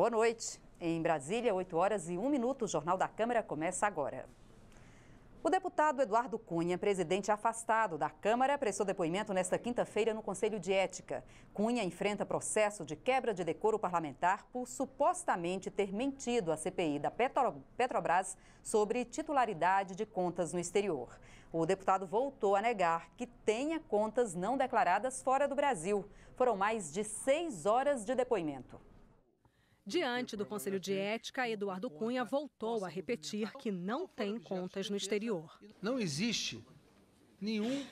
Boa noite. Em Brasília, 8h01, o Jornal da Câmara começa agora. O deputado Eduardo Cunha, presidente afastado da Câmara, prestou depoimento nesta quinta-feira no Conselho de Ética. Cunha enfrenta processo de quebra de decoro parlamentar por supostamente ter mentido à CPI da Petrobras sobre titularidade de contas no exterior. O deputado voltou a negar que tenha contas não declaradas fora do Brasil. Foram mais de 6 horas de depoimento. Diante do Conselho de Ética, Eduardo Cunha voltou a repetir que não tem contas no exterior. Não existe nenhum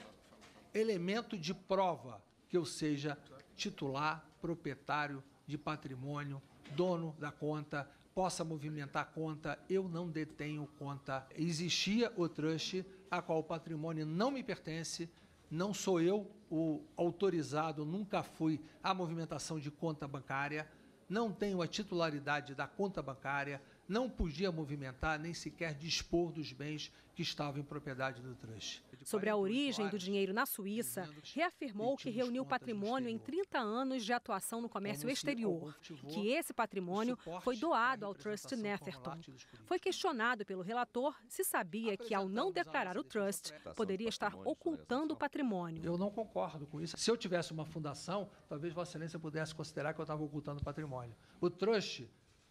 elemento de prova que eu seja titular, proprietário de patrimônio, dono da conta, possa movimentar conta. Eu não detenho conta. Existia o trust, a qual o patrimônio não me pertence. Não sou eu o autorizado, nunca fui à movimentação de conta bancária. Não tenho a titularidade da conta bancária, não podia movimentar nem sequer dispor dos bens que estavam em propriedade do trust. Sobre a origem do dinheiro na Suíça, reafirmou que reuniu patrimônio em 30 anos de atuação no comércio exterior, que esse patrimônio foi doado ao Trust Netherton. Foi questionado pelo relator se sabia que, ao não declarar o trust, poderia estar ocultando o patrimônio. Eu não concordo com isso. Se eu tivesse uma fundação, talvez Vossa Excelência pudesse considerar que eu estava ocultando o patrimônio. O trust,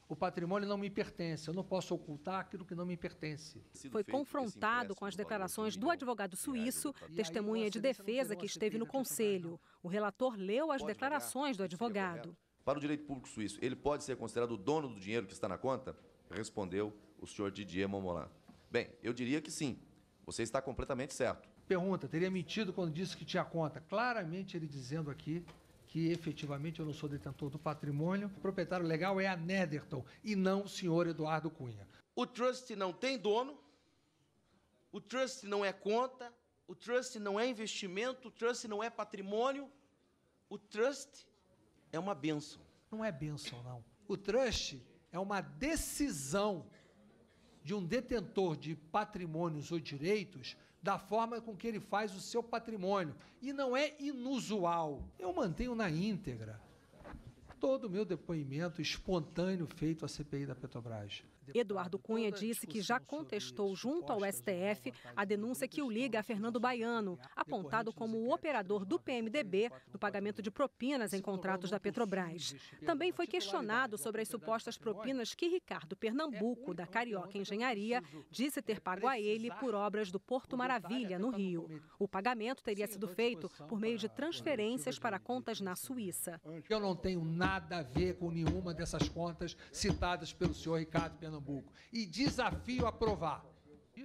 o patrimônio não me pertence, eu não posso ocultar aquilo que não me pertence. Foi confrontado com as declarações do advogado suíço, testemunha de defesa que esteve no Conselho. O relator leu as declarações do advogado. Para o direito público suíço, ele pode ser considerado o dono do dinheiro que está na conta? Respondeu o senhor Didier Momolan. Bem, eu diria que sim. Você está completamente certo. Pergunta, teria mentido quando disse que tinha conta? Claramente ele dizendo aqui que efetivamente eu não sou detentor do patrimônio. O proprietário legal é a Netherton e não o senhor Eduardo Cunha. O trust não tem dono, o trust não é conta, o trust não é investimento, o trust não é patrimônio, o trust é uma bênção. Não é bênção, não. O trust é uma decisão de um detentor de patrimônios ou direitos da forma com que ele faz o seu patrimônio. E não é inusual. Eu mantenho na íntegra todo o meu depoimento espontâneo feito à CPI da Petrobras. Eduardo Cunha disse que já contestou junto ao STF a denúncia que o liga a Fernando Baiano, apontado como o operador do PMDB no pagamento de propinas em contratos da Petrobras. Também foi questionado sobre as supostas propinas que Ricardo Pernambuco, da Carioca Engenharia, disse ter pago a ele por obras do Porto Maravilha, no Rio. O pagamento teria sido feito por meio de transferências para contas na Suíça. Eu não tenho nada a ver com nenhuma dessas contas citadas pelo senhor Ricardo Pernambuco. E desafio a provar.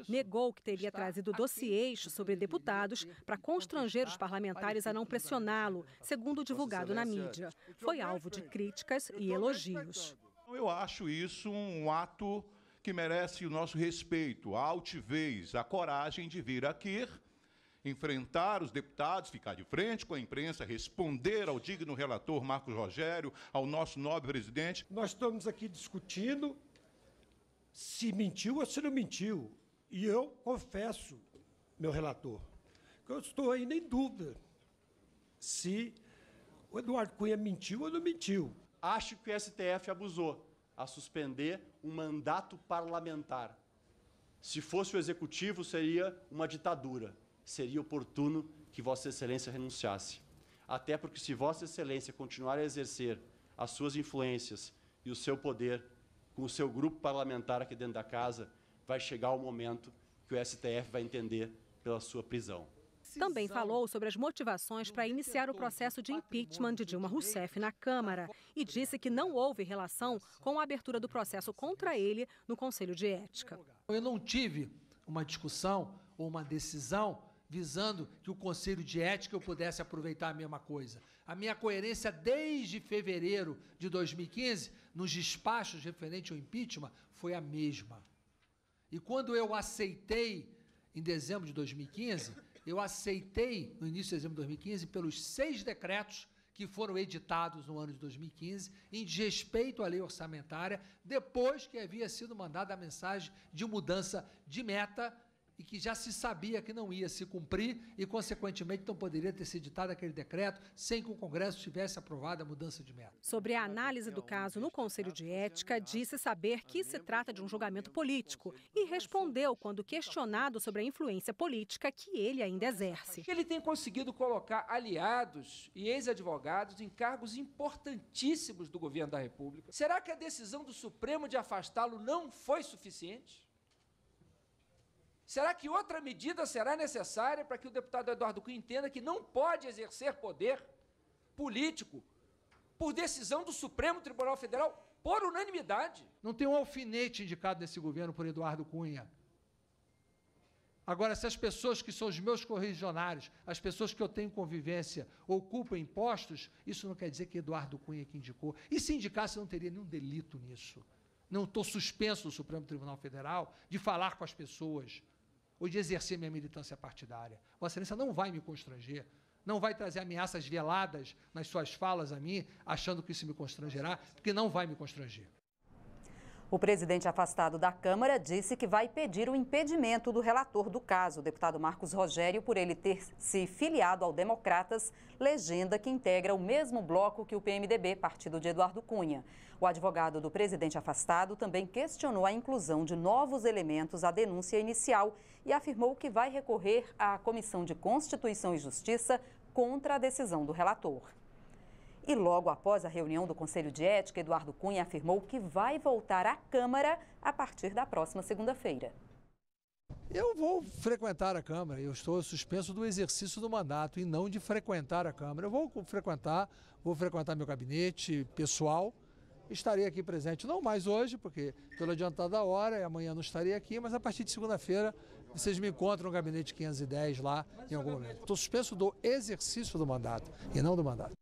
Negou que teria trazido dossiês sobre deputados para constranger os parlamentares a não pressioná-lo, segundo divulgado na mídia. Foi alvo de críticas e elogios. Eu acho isso um ato que merece o nosso respeito, a altivez, a coragem de vir aqui, enfrentar os deputados, ficar de frente com a imprensa, responder ao digno relator Marcos Rogério, ao nosso nobre presidente. Nós estamos aqui discutindo se mentiu ou se não mentiu. E eu confesso, meu relator, que eu estou ainda em dúvida se o Eduardo Cunha mentiu ou não mentiu. Acho que o STF abusou a suspender um mandato parlamentar. Se fosse o executivo, seria uma ditadura. Seria oportuno que Vossa Excelência renunciasse. Até porque, se Vossa Excelência continuar a exercer as suas influências e o seu poder com o seu grupo parlamentar aqui dentro da casa, vai chegar o momento que o STF vai entender pela sua prisão. Também falou sobre as motivações para iniciar o processo de impeachment de Dilma Rousseff na Câmara e disse que não houve relação com a abertura do processo contra ele no Conselho de Ética. Eu não tive uma discussão ou uma decisão visando que o Conselho de Ética eu pudesse aproveitar a mesma coisa. A minha coerência desde fevereiro de 2015, nos despachos referentes ao impeachment, foi a mesma. E quando eu aceitei, em dezembro de 2015, eu aceitei, no início de dezembro de 2015, pelos 6 decretos que foram editados no ano de 2015, em desrespeito à lei orçamentária, depois que havia sido mandada a mensagem de mudança de meta e que já se sabia que não ia se cumprir e, consequentemente, não poderia ter sido editado aquele decreto sem que o Congresso tivesse aprovado a mudança de método. Sobre a análise do caso no Conselho de Ética, disse saber que se trata de um julgamento político e respondeu quando questionado sobre a influência política que ele ainda exerce. Ele tem conseguido colocar aliados e ex-advogados em cargos importantíssimos do governo da República. Será que a decisão do Supremo de afastá-lo não foi suficiente? Será que outra medida será necessária para que o deputado Eduardo Cunha entenda que não pode exercer poder político por decisão do Supremo Tribunal Federal por unanimidade? Não tem um alfinete indicado nesse governo por Eduardo Cunha. Agora, se as pessoas que são os meus correligionários, as pessoas que eu tenho convivência, ocupam impostos, isso não quer dizer que Eduardo Cunha que indicou. E se indicasse, não teria nenhum delito nisso. Não estou suspenso do Supremo Tribunal Federal de falar com as pessoas ou de exercer minha militância partidária. Vossa Excelência não vai me constranger, não vai trazer ameaças veladas nas suas falas a mim, achando que isso me constrangerá, porque não vai me constranger. O presidente afastado da Câmara disse que vai pedir o impedimento do relator do caso, o deputado Marcos Rogério, por ele ter se filiado ao Democratas, legenda que integra o mesmo bloco que o PMDB, partido de Eduardo Cunha. O advogado do presidente afastado também questionou a inclusão de novos elementos à denúncia inicial e afirmou que vai recorrer à Comissão de Constituição e Justiça contra a decisão do relator. E logo após a reunião do Conselho de Ética, Eduardo Cunha afirmou que vai voltar à Câmara a partir da próxima segunda-feira. Eu vou frequentar a Câmara, eu estou suspenso do exercício do mandato e não de frequentar a Câmara. Eu vou frequentar meu gabinete pessoal, estarei aqui presente, não mais hoje, porque pelo adiantado da hora, e amanhã não estarei aqui, mas a partir de segunda-feira vocês me encontram no gabinete 510 lá em algum momento. Estou suspenso do exercício do mandato e não do mandato.